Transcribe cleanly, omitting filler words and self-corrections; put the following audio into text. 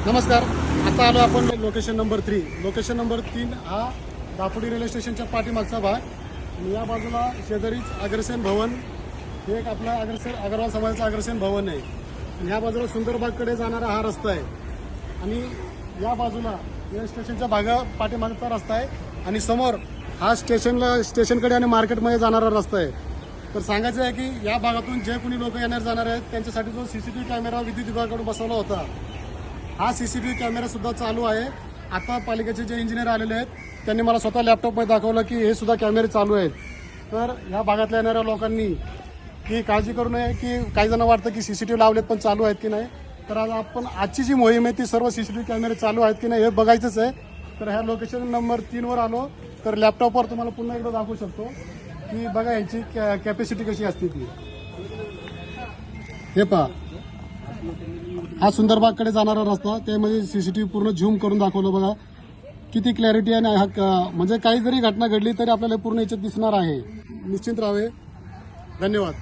नमस्कार. आता आलो आपण लोकेशन नंबर 3. लोकेशन नंबर 3 हा दापोडी रेल्वे स्टेशनच्या पाठीमागचा भाग आणि या बाजूला शेजारीच अग्रसेन भवन, हे एक आपला अग्रवाल समाजाचं अग्रसेन भवन आहे. आणि ह्या बाजूला सुंदरबागकडे जाणारा हा रस्ता आहे आणि या बाजूला रेल्वे स्टेशनच्या पाठीमागचा रस्ता आहे आणि समोर हा स्टेशनकडे आणि मार्केटमध्ये जाणारा रस्ता आहे. तर सांगायचं आहे की या भागातून जे कोणी लोक येणार जाणार आहेत त्यांच्यासाठी जो सीसीटीव्ही कॅमेरा विद्युत विभागाकडून बसवला होता, हा सीसीटीव्ही कॅमेरा सुद्धा चालू आहे. आता पालिकेचे जे इंजिनियर आलेले आहेत त्यांनी मला स्वतः लॅपटॉपमध्ये दाखवलं की हे सुद्धा कॅमेरे चालू आहेत. तर ह्या भागातल्या येणाऱ्या लोकांनी की काळजी करू नये की काही जण वाटतं की सीसीटीव्ही लावलेत पण चालू आहेत की नाही. तर आज आपण आजची जी मोहीम आहे ती सर्व सीसीटीव्ही कॅमेरे चालू आहेत की नाही हे बघायचंच आहे. तर ह्या लोकेशन नंबर 3 वर आलो. तर लॅपटॉपवर तुम्हाला पुन्हा एकदा दाखवू शकतो की बघा यांची कॅपॅसिटी कशी असते ती. हे पहा, हा सुंदरबागकडे जाणारा रस्ता, त्यामध्ये सीसीटीव्ही पूर्ण झूम करून दाखवलं. बघा किती क्लॅरिटी आहे. म्हणजे काही जरी घटना घडली तरी आपल्याला पूर्ण याच्यात दिसणार आहे. निश्चिंत राहावे. धन्यवाद.